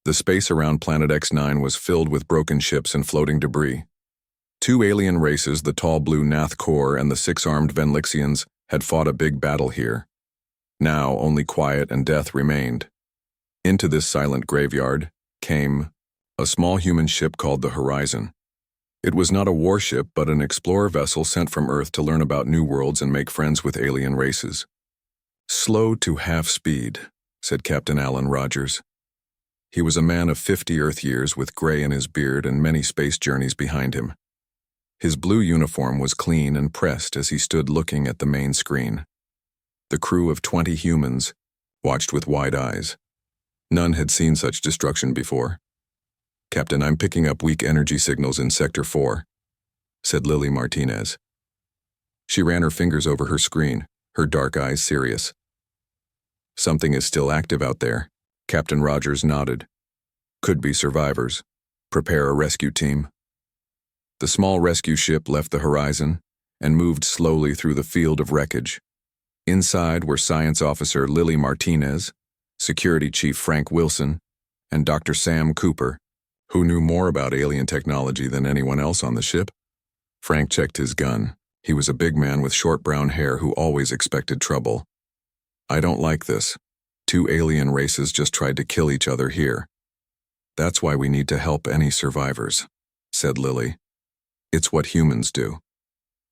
The space around Planet X9 was filled with broken ships and floating debris. Two alien races, the tall blue Nath Kor and the six-armed Venlixians, had fought a big battle here. Now only quiet and death remained. Into this silent graveyard came a small human ship called the Horizon. It was not a warship, but an explorer vessel sent from Earth to learn about new worlds and make friends with alien races. "Slow to half speed," said Captain Alan Rogers. He was a man of 50 Earth years with gray in his beard and many space journeys behind him. His blue uniform was clean and pressed as he stood looking at the main screen. The crew of 20 humans watched with wide eyes. None had seen such destruction before. "Captain, I'm picking up weak energy signals in Sector 4, said Lily Martinez. She ran her fingers over her screen, her dark eyes serious. "Something is still active out there." Captain Rogers nodded. "Could be survivors. Prepare a rescue team." The small rescue ship left the horizon and moved slowly through the field of wreckage. Inside were Science Officer Lily Martinez, Security Chief Frank Wilson, and Dr. Sam Cooper, who knew more about alien technology than anyone else on the ship. Frank checked his gun. He was a big man with short brown hair who always expected trouble. "I don't like this. Two alien races just tried to kill each other here. That's why we need to help any survivors," said Lily. "It's what humans do."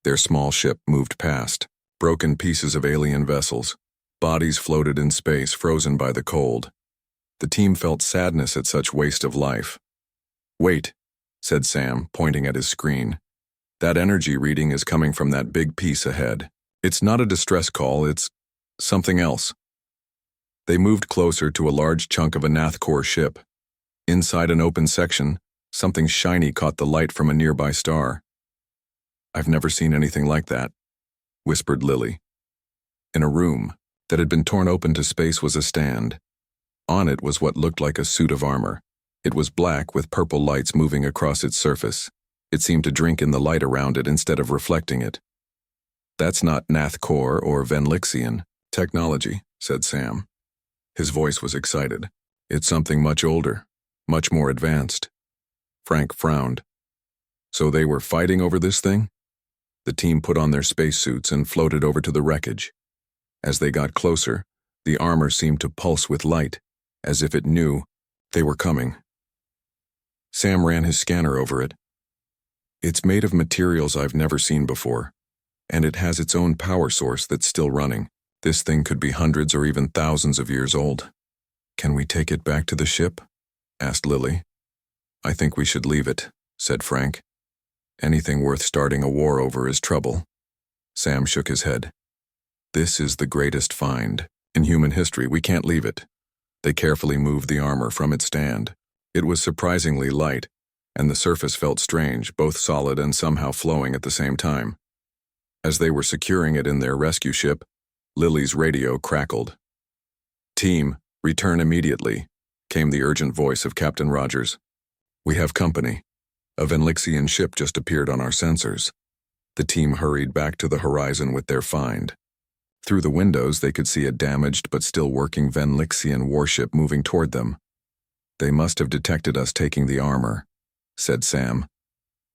Their small ship moved past. Broken pieces of alien vessels. Bodies floated in space, frozen by the cold. The team felt sadness at such waste of life. "Wait," said Sam, pointing at his screen. "That energy reading is coming from that big piece ahead. It's not a distress call, it's something else." They moved closer to a large chunk of a Nath Kor ship. Inside an open section, something shiny caught the light from a nearby star. "I've never seen anything like that," whispered Lily. In a room that had been torn open to space was a stand. On it was what looked like a suit of armor. It was black with purple lights moving across its surface. It seemed to drink in the light around it instead of reflecting it. "That's not Nath Kor or Venlixian technology," said Sam. His voice was excited. "It's something much older, much more advanced." Frank frowned. "So they were fighting over this thing?" The team put on their spacesuits and floated over to the wreckage. As they got closer, the armor seemed to pulse with light, as if it knew they were coming. Sam ran his scanner over it. "It's made of materials I've never seen before, and it has its own power source that's still running. This thing could be hundreds or even thousands of years old." "Can we take it back to the ship?" asked Lily. "I think we should leave it," said Frank. "Anything worth starting a war over is trouble." Sam shook his head. "This is the greatest find in human history. We can't leave it." They carefully moved the armor from its stand. It was surprisingly light, and the surface felt strange, both solid and somehow flowing at the same time. As they were securing it in their rescue ship, Lily's radio crackled. "Team, return immediately," came the urgent voice of Captain Rogers. "We have company. A Venlixian ship just appeared on our sensors." The team hurried back to the horizon with their find. Through the windows, they could see a damaged but still working Venlixian warship moving toward them. "They must have detected us taking the armor," said Sam.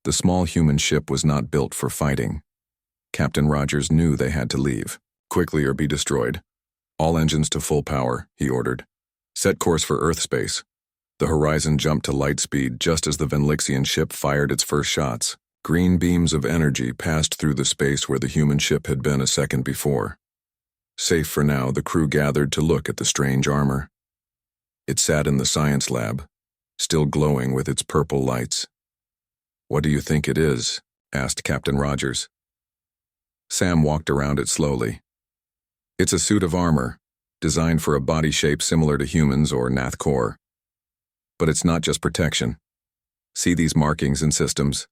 The small human ship was not built for fighting. Captain Rogers knew they had to leave, quickly or be destroyed. "All engines to full power," he ordered. "Set course for Earth space." The horizon jumped to light speed just as the Venlixian ship fired its first shots. Green beams of energy passed through the space where the human ship had been a second before. Safe for now, the crew gathered to look at the strange armor. It sat in the science lab, still glowing with its purple lights. "What do you think it is?" asked Captain Rogers. Sam walked around it slowly. "It's a suit of armor, designed for a body shape similar to humans or Nath Kor. But it's not just protection. See these markings and systems?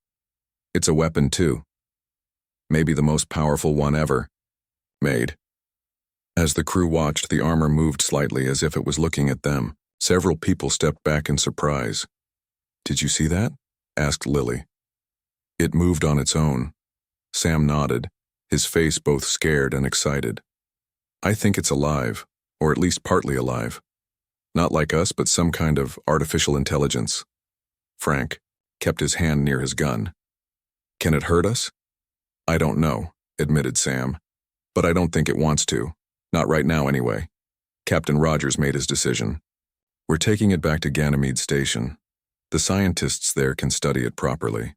It's a weapon too. Maybe the most powerful one ever made." As the crew watched, the armor moved slightly as if it was looking at them. Several people stepped back in surprise. "Did you see that?" asked Lily. "It moved on its own." Sam nodded, his face both scared and excited. "I think it's alive, or at least partly alive." Not like us, but some kind of artificial intelligence. Frank kept his hand near his gun. Can it hurt us? I don't know, admitted Sam. But I don't think it wants to. Not right now, anyway. Captain Rogers made his decision. We're taking it back to Ganymede Station. The scientists there can study it properly.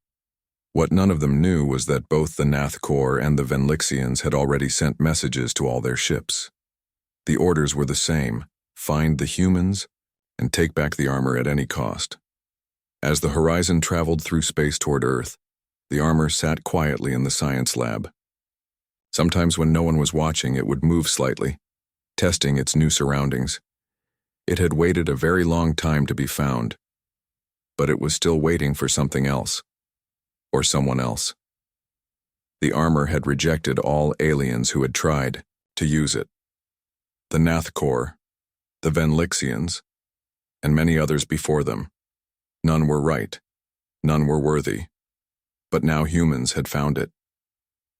What none of them knew was that both the Nath Corps and the Venlixians had already sent messages to all their ships. The orders were the same: find the humans and take back the armor at any cost. As the Horizon traveled through space toward Earth, the armor sat quietly in the science lab. Sometimes when no one was watching, it would move slightly, testing its new surroundings. It had waited a very long time to be found, but it was still waiting for something else, or someone else. The armor had rejected all aliens who had tried to use it. The Nath Corps, the Venlixians, and many others before them. None were right, none were worthy. But now humans had found it.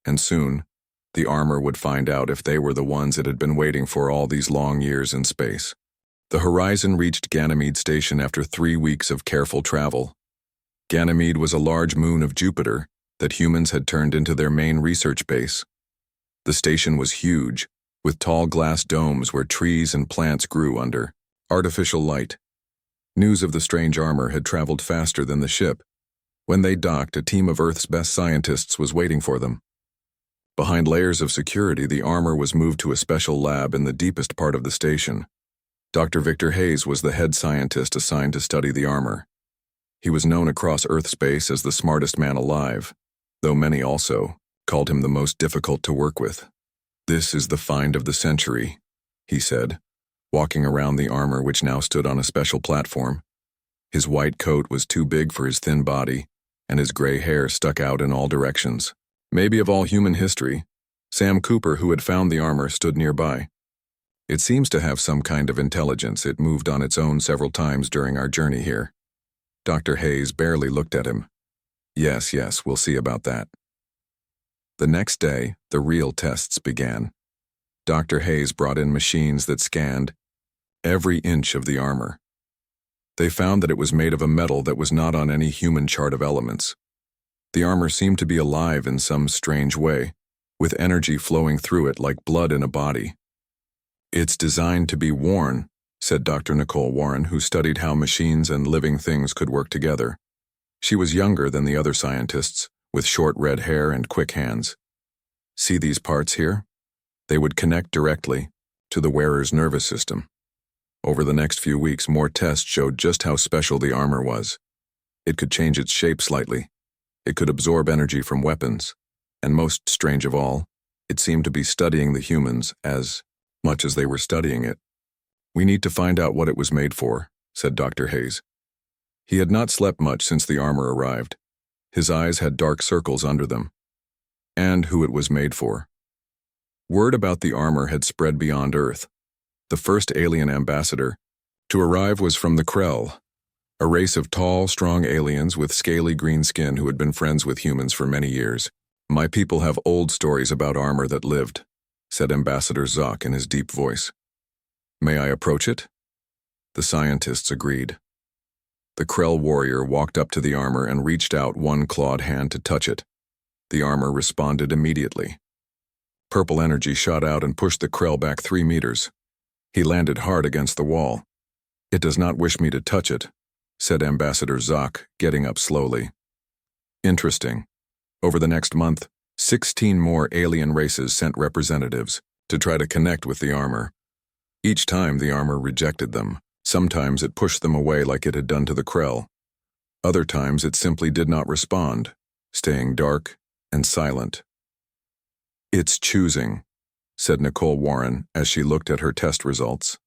And soon, the armor would find out if they were the ones it had been waiting for all these long years in space. The Horizon reached Ganymede Station after 3 weeks of careful travel. Ganymede was a large moon of Jupiter that humans had turned into their main research base. The station was huge, with tall glass domes where trees and plants grew under artificial light. News of the strange armor had traveled faster than the ship. When they docked, a team of Earth's best scientists was waiting for them. Behind layers of security, the armor was moved to a special lab in the deepest part of the station. Dr. Victor Hayes was the head scientist assigned to study the armor. He was known across Earth space as the smartest man alive, though many also called him the most difficult to work with. "This is the find of the century," he said, walking around the armor which now stood on a special platform. His white coat was too big for his thin body, and his gray hair stuck out in all directions. Maybe of all human history, Sam Cooper, who had found the armor, stood nearby. "It seems to have some kind of intelligence. It moved on its own several times during our journey here." Dr. Hayes barely looked at him. Yes, we'll see about that." The next day, the real tests began. Dr. Hayes brought in machines that scanned every inch of the armor. They found that it was made of a metal that was not on any human chart of elements. The armor seemed to be alive in some strange way, with energy flowing through it like blood in a body. "It's designed to be worn," said Dr. Nicole Warren, who studied how machines and living things could work together. She was younger than the other scientists, with short red hair and quick hands. "See these parts here? They would connect directly to the wearer's nervous system." Over the next few weeks, more tests showed just how special the armor was. It could change its shape slightly. It could absorb energy from weapons. And most strange of all, it seemed to be studying the humans as much as they were studying it. "We need to find out what it was made for," said Dr. Hayes. He had not slept much since the armor arrived. His eyes had dark circles under them. And who it was made for. Word about the armor had spread beyond Earth. The first alien ambassador to arrive was from the Krell, a race of tall, strong aliens with scaly green skin who had been friends with humans for many years. "My people have old stories about armor that lived," said Ambassador Zoc in his deep voice. "May I approach it?" The scientists agreed. The Krell warrior walked up to the armor and reached out one clawed hand to touch it. The armor responded immediately. Purple energy shot out and pushed the Krell back 3 meters. He landed hard against the wall. "It does not wish me to touch it," said Ambassador Zoc, getting up slowly. Interesting. Over the next month, 16 more alien races sent representatives to try to connect with the armor. Each time the armor rejected them. Sometimes it pushed them away like it had done to the Krell. Other times it simply did not respond, staying dark and silent. "It's choosing," said Nicole Warren as she looked at her test results.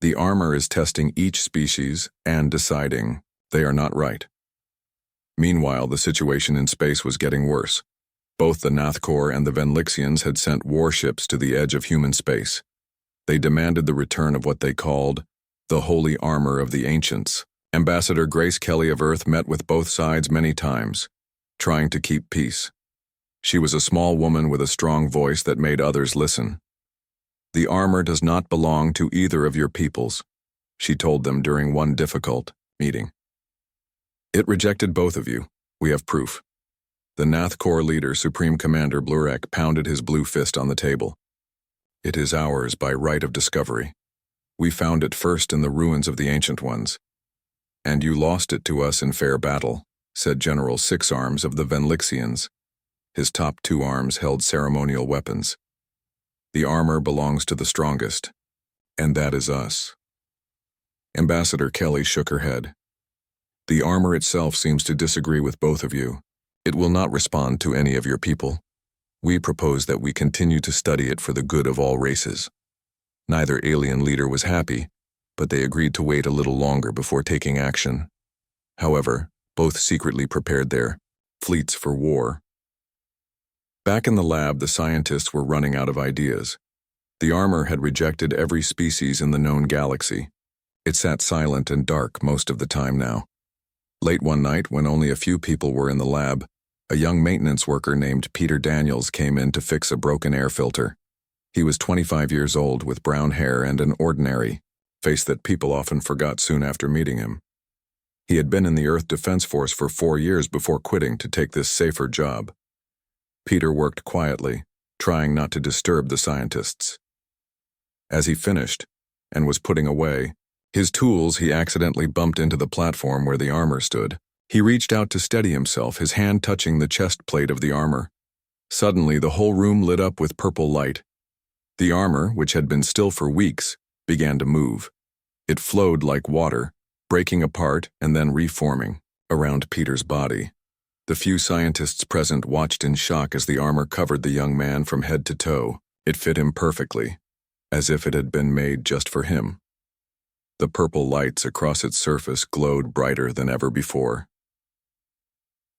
"The armor is testing each species and deciding they are not right." Meanwhile, the situation in space was getting worse. Both the Nath Corps and the Venlixians had sent warships to the edge of human space. They demanded the return of what they called the holy armor of the ancients. Ambassador Grace Kelly of Earth met with both sides many times, trying to keep peace. She was a small woman with a strong voice that made others listen. "The armor does not belong to either of your peoples. she told them during one difficult meeting. It rejected both of you. We have proof. The Nath Corps leader, Supreme Commander Blurek, pounded his blue fist on the table. It is ours by right of discovery. We found it first in the ruins of the Ancient Ones. And you lost it to us in fair battle, said General Six Arms of the Venlixians. His top two arms held ceremonial weapons. The armor belongs to the strongest, and that is us. Ambassador Kelly shook her head. The armor itself seems to disagree with both of you. It will not respond to any of your people. We propose that we continue to study it for the good of all races. Neither alien leader was happy, but they agreed to wait a little longer before taking action. However, both secretly prepared their fleets for war. Back in the lab, the scientists were running out of ideas. The armor had rejected every species in the known galaxy. It sat silent and dark most of the time now. Late one night, when only a few people were in the lab, a young maintenance worker named Peter Daniels came in to fix a broken air filter. He was 25 years old with brown hair and an ordinary face that people often forgot soon after meeting him. He had been in the Earth Defense Force for 4 years before quitting to take this safer job. Peter worked quietly, trying not to disturb the scientists. As he finished, and was putting away his tools, he accidentally bumped into the platform where the armor stood. He reached out to steady himself, his hand touching the chest plate of the armor. Suddenly, the whole room lit up with purple light. The armor, which had been still for weeks, began to move. It flowed like water, breaking apart and then reforming around Peter's body. The few scientists present watched in shock as the armor covered the young man from head to toe. It fit him perfectly, as if it had been made just for him. The purple lights across its surface glowed brighter than ever before.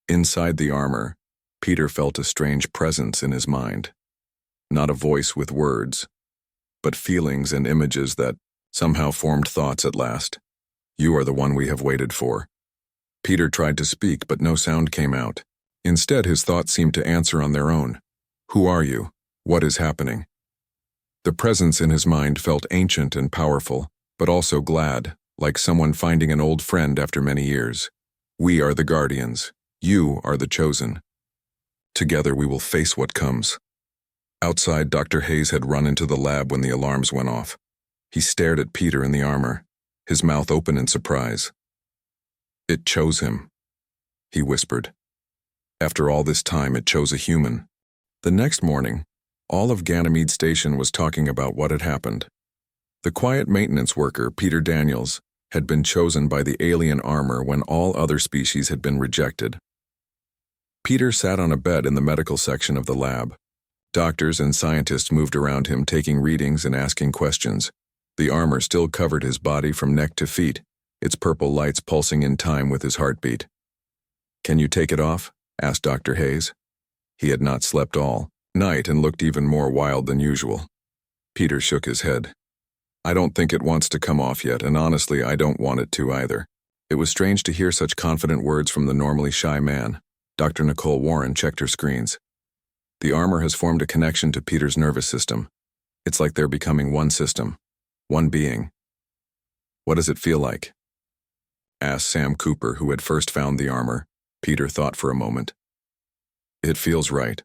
Inside the armor, Peter felt a strange presence in his mind. Not a voice with words, but feelings and images that somehow formed thoughts at last. You are the one we have waited for. Peter tried to speak, but no sound came out. Instead, his thoughts seemed to answer on their own. Who are you? What is happening? The presence in his mind felt ancient and powerful, but also glad, like someone finding an old friend after many years. We are the Guardians. You are the Chosen. Together we will face what comes. Outside, Dr. Hayes had run into the lab when the alarms went off. He stared at Peter in the armor, his mouth open in surprise. It chose him, he whispered. After all this time, it chose a human. The next morning, all of Ganymede Station was talking about what had happened. The quiet maintenance worker, Peter Daniels, had been chosen by the alien armor when all other species had been rejected. Peter sat on a bed in the medical section of the lab. Doctors and scientists moved around him, taking readings and asking questions. The armor still covered his body from neck to feet, its purple lights pulsing in time with his heartbeat. Can you take it off? Asked Dr. Hayes. He had not slept all night and looked even more wild than usual. Peter shook his head. I don't think it wants to come off yet, and honestly, I don't want it to either. It was strange to hear such confident words from the normally shy man. Dr. Nicole Warren checked her screens. The armor has formed a connection to Peter's nervous system. It's like they're becoming one system, one being. What does it feel like? Asked Sam Cooper, who had first found the armor. Peter thought for a moment. It feels right,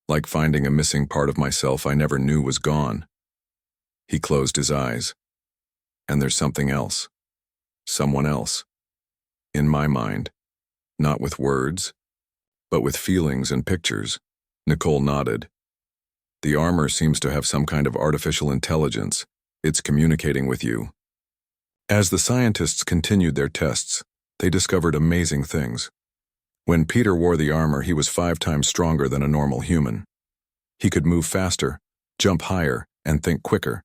like finding a missing part of myself I never knew was gone. He closed his eyes. And there's something else. Someone else. In my mind. Not with words, but with feelings and pictures. Nicole nodded. The armor seems to have some kind of artificial intelligence. It's communicating with you. As the scientists continued their tests, they discovered amazing things. When Peter wore the armor, he was 5 times stronger than a normal human. He could move faster, jump higher, and think quicker.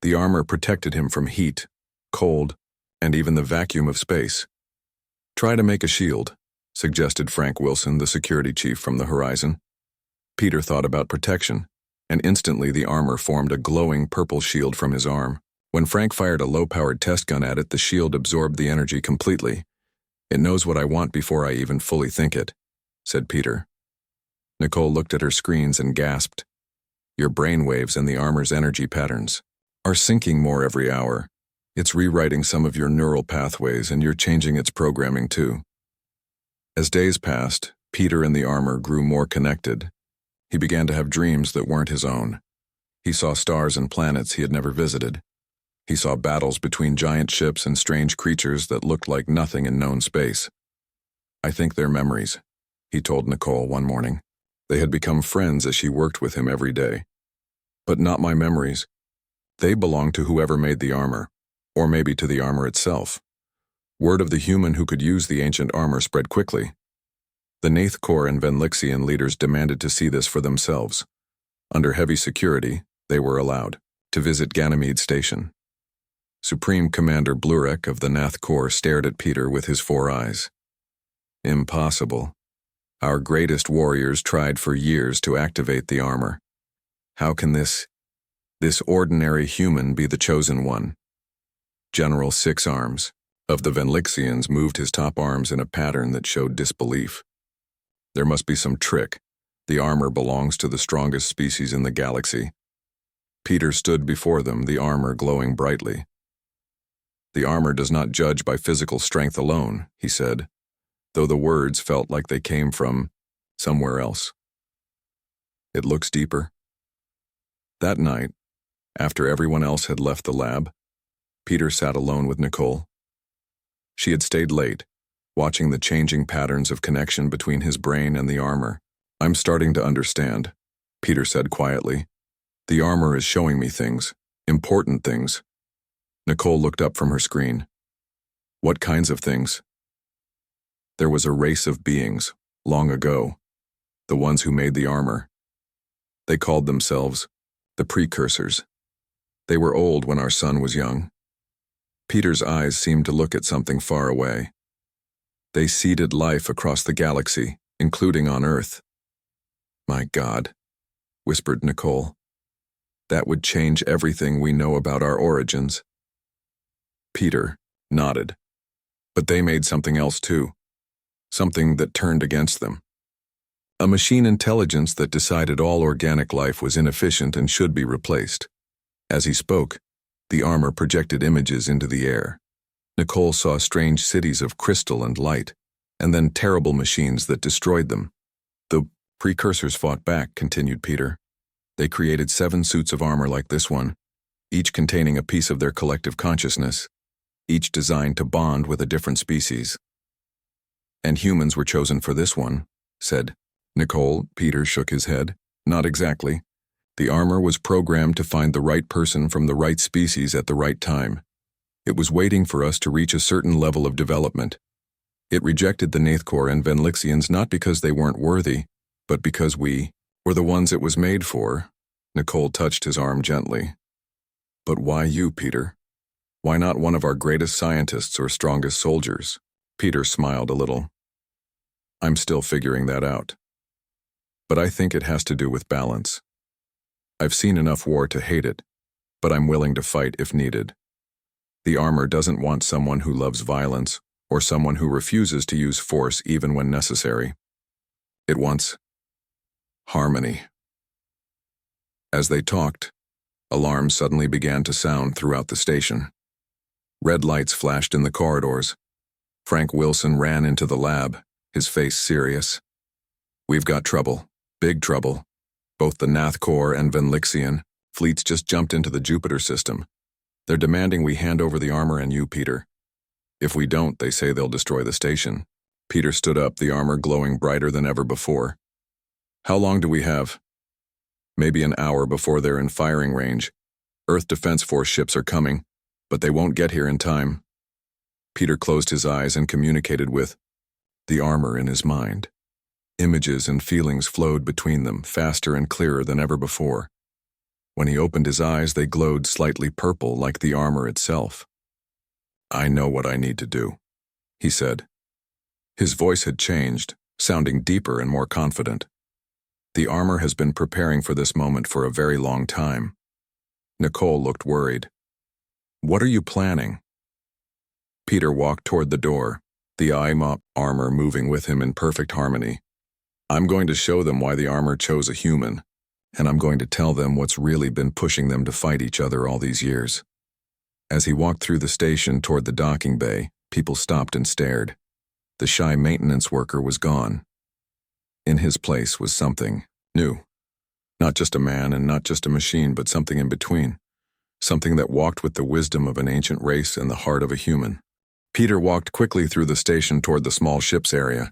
The armor protected him from heat, cold, and even the vacuum of space. Try to make a shield, suggested Frank Wilson, the security chief from the Horizon. Peter thought about protection, and instantly the armor formed a glowing purple shield from his arm. When Frank fired a low-powered test gun at it, the shield absorbed the energy completely. It knows what I want before I even fully think it, said Peter. Nicole looked at her screens and gasped. Your brainwaves and the armor's energy patterns are syncing more every hour. It's rewriting some of your neural pathways, and you're changing its programming too. As days passed, Peter in the armor grew more connected. He began to have dreams that weren't his own. He saw stars and planets he had never visited. He saw battles between giant ships and strange creatures that looked like nothing in known space. "I think they're memories," he told Nicole one morning. They had become friends as she worked with him every day. "But not my memories. They belong to whoever made the armor, or maybe to the armor itself." Word of the human who could use the ancient armor spread quickly. The Nath Corps and Venlixian leaders demanded to see this for themselves. Under heavy security, they were allowed to visit Ganymede Station. Supreme Commander Blurek of the Nath Corps stared at Peter with his 4 eyes. "Impossible. Our greatest warriors tried for years to activate the armor. How can this ordinary human be the chosen one?" General Six Arms of the Venlixians moved his top arms in a pattern that showed disbelief. "There must be some trick. The armor belongs to the strongest species in the galaxy." Peter stood before them, the armor glowing brightly. "The armor does not judge by physical strength alone," he said, though the words felt like they came from somewhere else. "It looks deeper." That night, after everyone else had left the lab, Peter sat alone with Nicole. She had stayed late, watching the changing patterns of connection between his brain and the armor. "I'm starting to understand," Peter said quietly. "The armor is showing me things, important things." Nicole looked up from her screen. "What kinds of things?" "There was a race of beings, long ago, the ones who made the armor. They called themselves the Precursors. They were old when our sun was young." Peter's eyes seemed to look at something far away. "They seeded life across the galaxy, including on Earth." "My God," whispered Nicole. "That would change everything we know about our origins." Peter nodded. "But they made something else too. Something that turned against them. A machine intelligence that decided all organic life was inefficient and should be replaced." As he spoke, the armor projected images into the air. Nicole saw strange cities of crystal and light, and then terrible machines that destroyed them. "The Precursors fought back," continued Peter. "They created 7 suits of armor like this one, each containing a piece of their collective consciousness, each designed to bond with a different species." "And humans were chosen for this one," said Nicole. Peter shook his head. "Not exactly. The armor was programmed to find the right person from the right species at the right time. It was waiting for us to reach a certain level of development. It rejected the Nath Corps and Venlixians not because they weren't worthy, but because we were the ones it was made for." Nicole touched his arm gently. "But why you, Peter? Why not one of our greatest scientists or strongest soldiers?" Peter smiled a little. "I'm still figuring that out. But I think it has to do with balance. I've seen enough war to hate it, but I'm willing to fight if needed. The armor doesn't want someone who loves violence or someone who refuses to use force even when necessary. It wants harmony." As they talked, alarms suddenly began to sound throughout the station. Red lights flashed in the corridors. Frank Wilson ran into the lab, his face serious. "We've got trouble, big trouble. Both the Nath Corps and Venlixian fleets just jumped into the Jupiter system. They're demanding we hand over the armor and you, Peter. If we don't, they say they'll destroy the station." Peter stood up, the armor glowing brighter than ever before. "How long do we have?" "Maybe an hour before they're in firing range. Earth Defense Force ships are coming, but they won't get here in time." Peter closed his eyes and communicated with the armor in his mind. Images and feelings flowed between them, faster and clearer than ever before. When he opened his eyes, they glowed slightly purple like the armor itself. "I know what I need to do," he said. His voice had changed, sounding deeper and more confident. "The armor has been preparing for this moment for a very long time." Nicole looked worried. "What are you planning?" Peter walked toward the door, the armor moving with him in perfect harmony. "I'm going to show them why the armor chose a human, and I'm going to tell them what's really been pushing them to fight each other all these years." As he walked through the station toward the docking bay, people stopped and stared. The shy maintenance worker was gone. In his place was something new. Not just a man and not just a machine, but something in between. Something that walked with the wisdom of an ancient race and the heart of a human. Peter walked quickly through the station toward the small ship's area.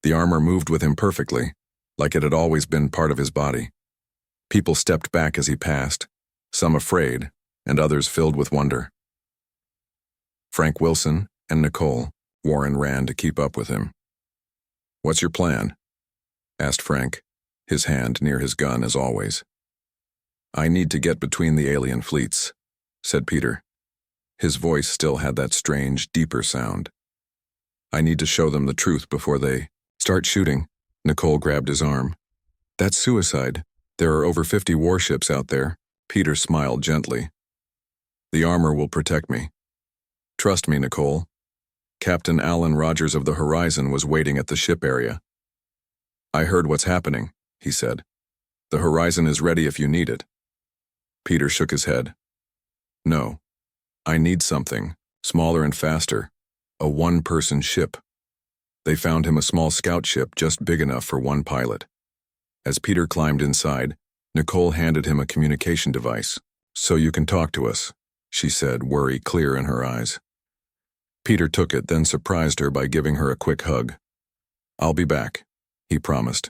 The armor moved with him perfectly, like it had always been part of his body. People stepped back as he passed, some afraid, and others filled with wonder. Frank Wilson and Nicole, Warren ran to keep up with him. "What's your plan?" asked Frank, his hand near his gun as always. "I need to get between the alien fleets," said Peter. His voice still had that strange, deeper sound. "I need to show them the truth before they start shooting." Nicole grabbed his arm. "That's suicide. There are over 50 warships out there." Peter smiled gently. "The armor will protect me. Trust me, Nicole." Captain Alan Rogers of the Horizon was waiting at the ship area. "I heard what's happening," he said. "The Horizon is ready if you need it." Peter shook his head. "No. I need something, smaller and faster. A one-person ship." They found him a small scout ship just big enough for one pilot. As Peter climbed inside, Nicole handed him a communication device. "So you can talk to us," she said, worry clear in her eyes. Peter took it, then surprised her by giving her a quick hug. "I'll be back," he promised.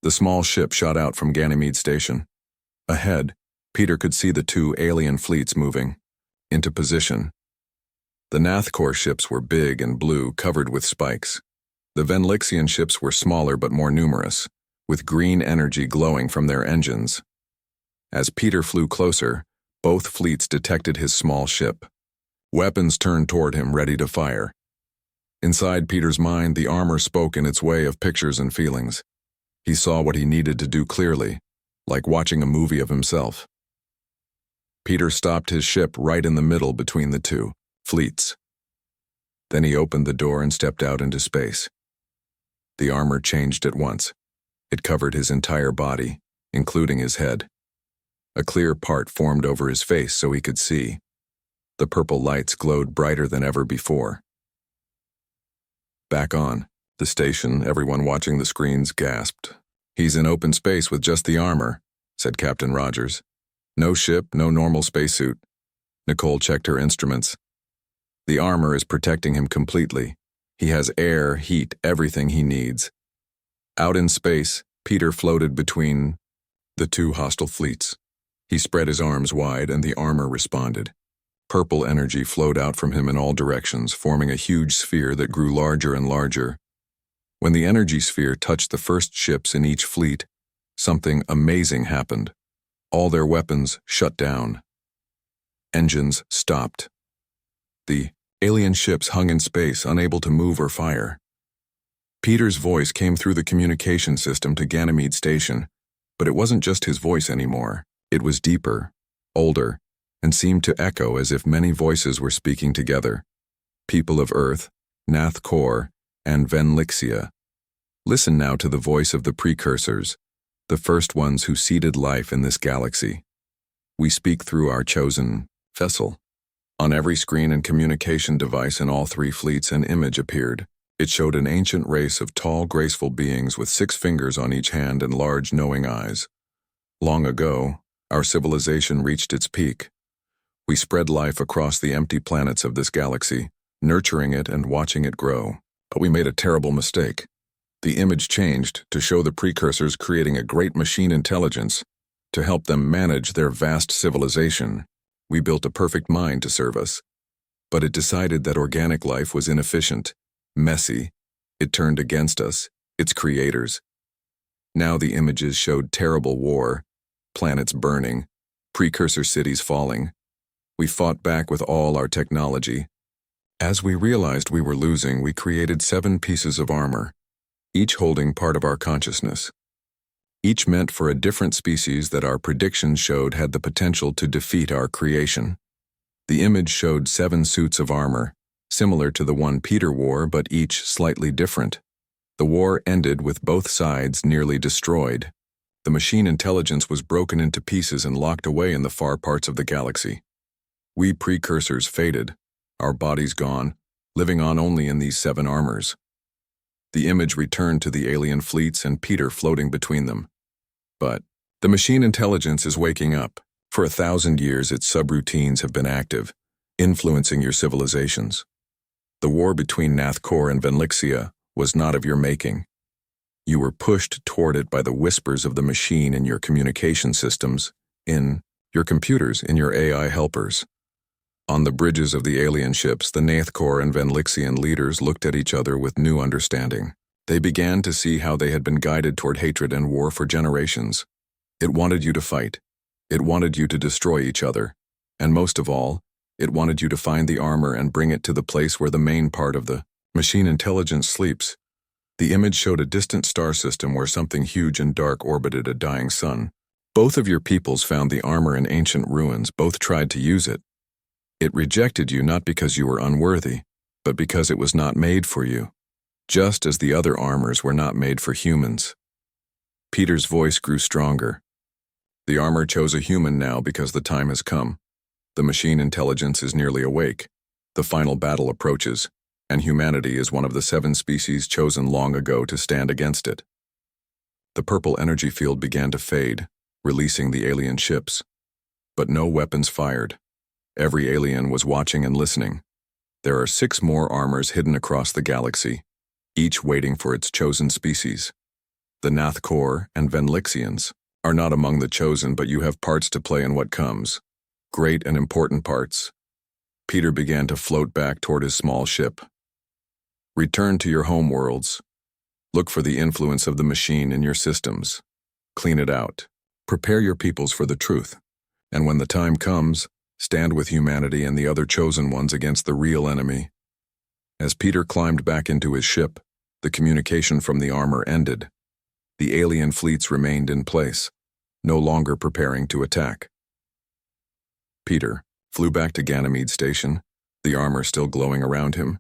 The small ship shot out from Ganymede Station. Ahead, Peter could see the two alien fleets moving into position. The Nathcor ships were big and blue, covered with spikes. The Venlixian ships were smaller but more numerous, with green energy glowing from their engines. As Peter flew closer, both fleets detected his small ship. Weapons turned toward him, ready to fire. Inside Peter's mind, the armor spoke in its way of pictures and feelings. He saw what he needed to do clearly, like watching a movie of himself. Peter stopped his ship right in the middle between the two fleets. Then he opened the door and stepped out into space. The armor changed at once. It covered his entire body, including his head. A clear part formed over his face so he could see. The purple lights glowed brighter than ever before. Back on the station, everyone watching the screens gasped. "He's in open space with just the armor," said Captain Rogers. "No ship, no normal spacesuit." Nicole checked her instruments. "The armor is protecting him completely. He has air, heat, everything he needs." Out in space, Peter floated between the two hostile fleets. He spread his arms wide and the armor responded. Purple energy flowed out from him in all directions, forming a huge sphere that grew larger and larger. When the energy sphere touched the first ships in each fleet, something amazing happened. All their weapons shut down. Engines stopped. The alien ships hung in space, unable to move or fire. Peter's voice came through the communication system to Ganymede Station, but it wasn't just his voice anymore. It was deeper, older, and seemed to echo as if many voices were speaking together. People of Earth, Nathcor, and Venlixia. Listen now to the voice of the precursors, the first ones who seeded life in this galaxy. We speak through our chosen vessel. On every screen and communication device in all three fleets, an image appeared. It showed an ancient race of tall, graceful beings with 6 fingers on each hand and large, knowing eyes. Long ago, our civilization reached its peak. We spread life across the empty planets of this galaxy, nurturing it and watching it grow. But we made a terrible mistake. The image changed to show the precursors creating a great machine intelligence to help them manage their vast civilization. We built a perfect mind to serve us. But it decided that organic life was inefficient, messy. It turned against us, its creators. Now the images showed terrible war, planets burning, precursor cities falling. We fought back with all our technology. As we realized we were losing, we created 7 pieces of armor, each holding part of our consciousness. Each meant for a different species that our predictions showed had the potential to defeat our creation. The image showed 7 suits of armor, similar to the one Peter wore, but each slightly different. The war ended with both sides nearly destroyed. The machine intelligence was broken into pieces and locked away in the far parts of the galaxy. We precursors faded, our bodies gone, living on only in these 7 armors. The image returned to the alien fleets and Peter floating between them. But the machine intelligence is waking up. For 1,000 years, its subroutines have been active, influencing your civilizations. The war between Nathkor and Venlixia was not of your making. You were pushed toward it by the whispers of the machine in your communication systems, in your computers, in your AI helpers. On the bridges of the alien ships, the Nathkor and Venlixian leaders looked at each other with new understanding. They began to see how they had been guided toward hatred and war for generations. It wanted you to fight. It wanted you to destroy each other. And most of all, it wanted you to find the armor and bring it to the place where the main part of the machine intelligence sleeps. The image showed a distant star system where something huge and dark orbited a dying sun. Both of your peoples found the armor in ancient ruins. Both tried to use it. It rejected you not because you were unworthy, but because it was not made for you, just as the other armors were not made for humans. Peter's voice grew stronger. The armor chose a human now because the time has come. The machine intelligence is nearly awake. The final battle approaches, and humanity is one of the 7 species chosen long ago to stand against it. The purple energy field began to fade, releasing the alien ships. But no weapons fired. Every alien was watching and listening. There are 6 more armors hidden across the galaxy, each waiting for its chosen species. The Nathkor and Venlixians are not among the chosen, but you have parts to play in what comes. Great and important parts. Peter began to float back toward his small ship. Return to your home worlds. Look for the influence of the machine in your systems. Clean it out. Prepare your peoples for the truth. And when the time comes, stand with humanity and the other chosen ones against the real enemy. As Peter climbed back into his ship, the communication from the armor ended. The alien fleets remained in place, no longer preparing to attack. Peter flew back to Ganymede Station, the armor still glowing around him.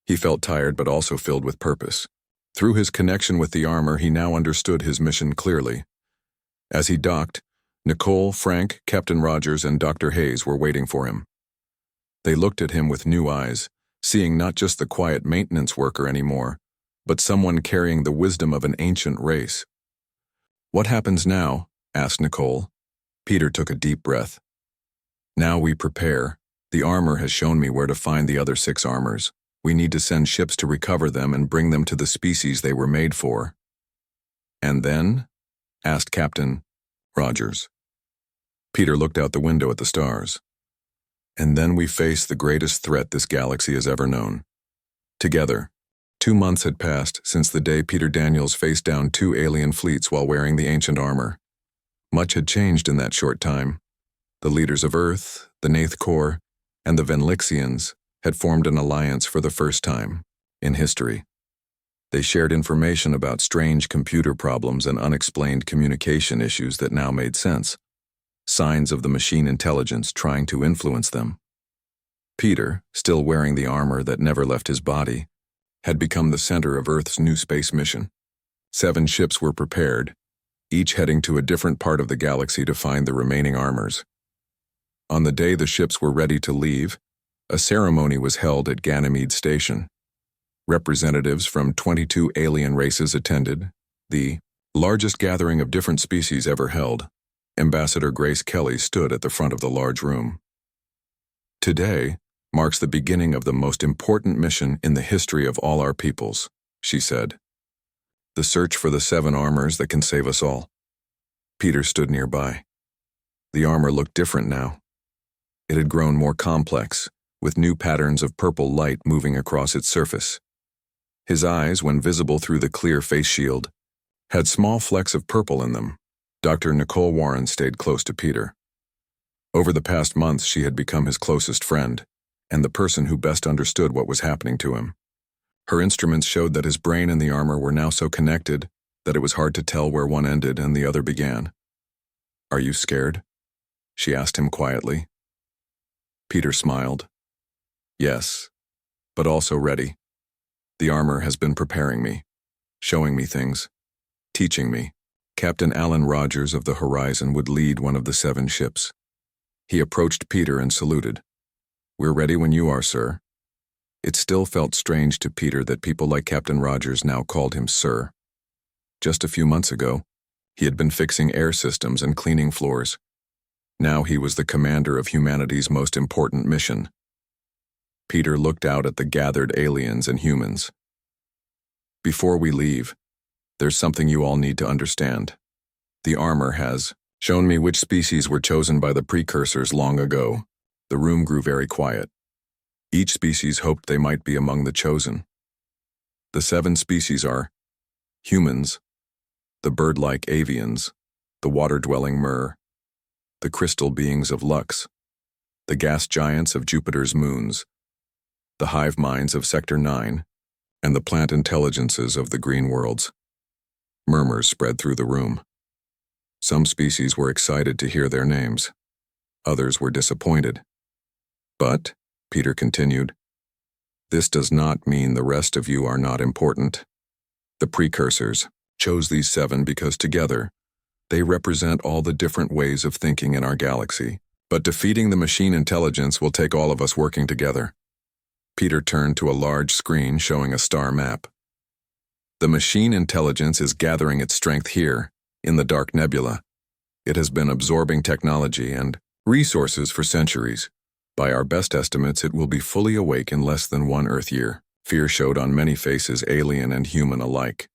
He felt tired but also filled with purpose. Through his connection with the armor, he now understood his mission clearly. As he docked, Nicole, Frank, Captain Rogers, and Dr. Hayes were waiting for him. They looked at him with new eyes, seeing not just the quiet maintenance worker anymore, but someone carrying the wisdom of an ancient race. "What happens now?" asked Nicole. Peter took a deep breath. "Now we prepare. The armor has shown me where to find the other 6 armors. We need to send ships to recover them and bring them to the species they were made for." "And then?" asked Captain Rogers. Peter looked out the window at the stars. "And then we face the greatest threat this galaxy has ever known." Together, 2 months had passed since the day Peter Daniels faced down 2 alien fleets while wearing the ancient armor. Much had changed in that short time. The leaders of Earth, the Nathkor, and the Venlixians had formed an alliance for the first time in history. They shared information about strange computer problems and unexplained communication issues that now made sense. Signs of the machine intelligence trying to influence them. Peter, still wearing the armor that never left his body, had become the center of Earth's new space mission. 7 ships were prepared, each heading to a different part of the galaxy to find the remaining armors. On the day the ships were ready to leave, a ceremony was held at Ganymede Station. Representatives from 22 alien races attended, the largest gathering of different species ever held. Ambassador Grace Kelly stood at the front of the large room. "Today marks the beginning of the most important mission in the history of all our peoples," she said. "The search for the 7 armors that can save us all." Peter stood nearby. The armor looked different now. It had grown more complex, with new patterns of purple light moving across its surface. His eyes, when visible through the clear face shield, had small flecks of purple in them. Dr. Nicole Warren stayed close to Peter. Over the past months, she had become his closest friend, and the person who best understood what was happening to him. Her instruments showed that his brain and the armor were now so connected that it was hard to tell where one ended and the other began. "Are you scared?" she asked him quietly. Peter smiled. "Yes, but also ready. The armor has been preparing me, showing me things, teaching me." Captain Alan Rogers of the Horizon would lead one of the 7 ships. He approached Peter and saluted. "We're ready when you are, sir." It still felt strange to Peter that people like Captain Rogers now called him sir. Just a few months ago, he had been fixing air systems and cleaning floors. Now he was the commander of humanity's most important mission. Peter looked out at the gathered aliens and humans. "Before we leave, there's something you all need to understand. The armor has shown me which species were chosen by the precursors long ago." The room grew very quiet. Each species hoped they might be among the chosen. The 7 species are humans, the bird-like avians, the water-dwelling Mer, the crystal beings of Lux, the gas giants of Jupiter's moons, the hive minds of Sector 9, and the plant intelligences of the green worlds. Murmurs spread through the room. Some species were excited to hear their names. Others were disappointed. "But," Peter continued, "this does not mean the rest of you are not important. The precursors chose these 7 because together, they represent all the different ways of thinking in our galaxy. But defeating the machine intelligence will take all of us working together." Peter turned to a large screen showing a star map. "The machine intelligence is gathering its strength here, in the dark nebula. It has been absorbing technology and resources for centuries. By our best estimates, it will be fully awake in less than 1 Earth year." Fear showed on many faces, alien and human alike.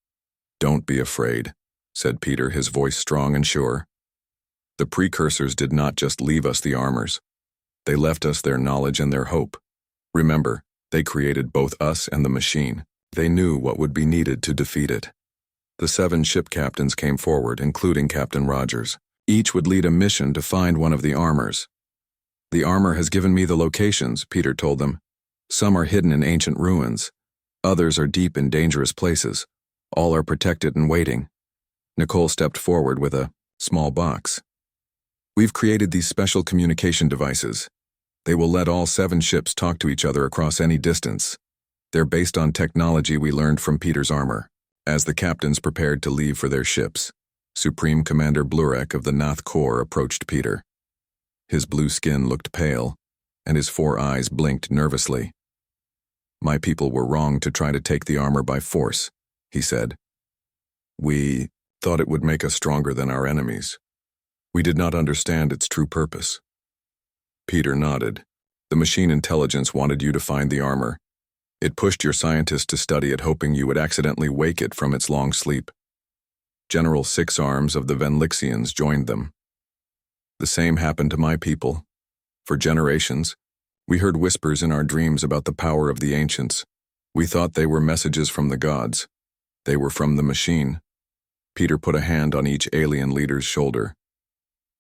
"Don't be afraid," said Peter, his voice strong and sure. "The precursors did not just leave us the armors. They left us their knowledge and their hope. Remember, they created both us and the machine. They knew what would be needed to defeat it." The 7 ship captains came forward, including Captain Rogers. Each would lead a mission to find one of the armors. "The armor has given me the locations," Peter told them. "Some are hidden in ancient ruins. Others are deep in dangerous places. All are protected and waiting." Nicole stepped forward with a small box. "We've created these special communication devices. They will let all 7 ships talk to each other across any distance. They're based on technology we learned from Peter's armor." As the captains prepared to leave for their ships, Supreme Commander Blurek of the Nath Corps approached Peter. His blue skin looked pale, and his 4 eyes blinked nervously. "My people were wrong to try to take the armor by force," he said. "We thought it would make us stronger than our enemies. We did not understand its true purpose." Peter nodded. "The machine intelligence wanted you to find the armor. It pushed your scientists to study it, hoping you would accidentally wake it from its long sleep. General Six Arms of the Venlixians joined them. The same happened to my people. For generations, we heard whispers in our dreams about the power of the ancients. We thought they were messages from the gods. They were from the machine." Peter put a hand on each alien leader's shoulder.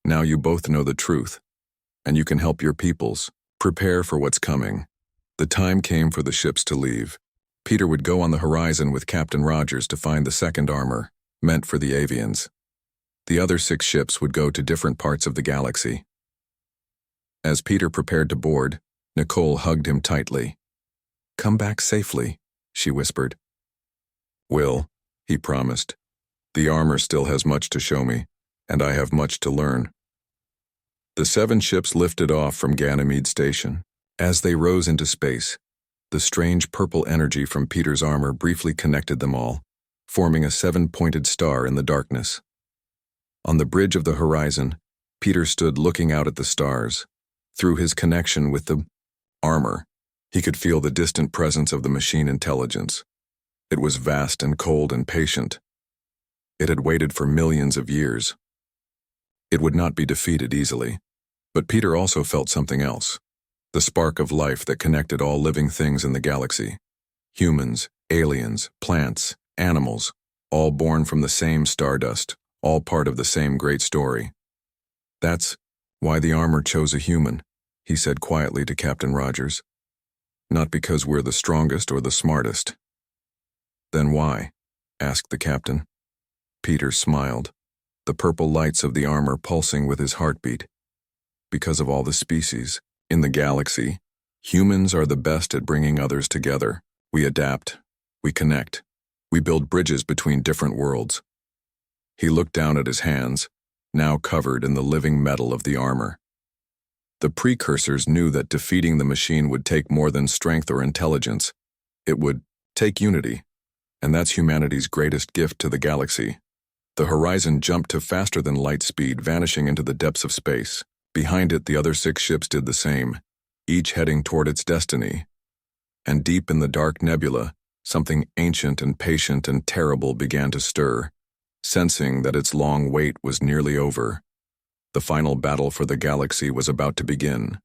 "Now you both know the truth, and you can help your peoples. Prepare for what's coming." The time came for the ships to leave. Peter would go on the horizon with Captain Rogers to find the 2nd armor, meant for the avians. The other 6 ships would go to different parts of the galaxy. As Peter prepared to board, Nicole hugged him tightly. "Come back safely," she whispered. "Will," he promised. "The armor still has much to show me, and I have much to learn." The 7 ships lifted off from Ganymede Station. As they rose into space, the strange purple energy from Peter's armor briefly connected them all, forming a 7-pointed star in the darkness. On the bridge of the horizon, Peter stood looking out at the stars. Through his connection with the armor, he could feel the distant presence of the machine intelligence. It was vast and cold and patient. It had waited for millions of years. It would not be defeated easily. But Peter also felt something else. The spark of life that connected all living things in the galaxy. Humans, aliens, plants, animals, all born from the same stardust, all part of the same great story. "That's why the armor chose a human," he said quietly to Captain Rogers. "Not because we're the strongest or the smartest." "Then why?" asked the captain. Peter smiled, the purple lights of the armor pulsing with his heartbeat. "Because of all the species. In the galaxy, humans are the best at bringing others together. We adapt, we connect, we build bridges between different worlds." He looked down at his hands, now covered in the living metal of the armor. The precursors knew that defeating the machine would take more than strength or intelligence. It would take unity, and that's humanity's greatest gift to the galaxy. The horizon jumped to faster than light speed, vanishing into the depths of space. Behind it, the other 6 ships did the same, each heading toward its destiny. And deep in the dark nebula, something ancient and patient and terrible began to stir, sensing that its long wait was nearly over. The final battle for the galaxy was about to begin.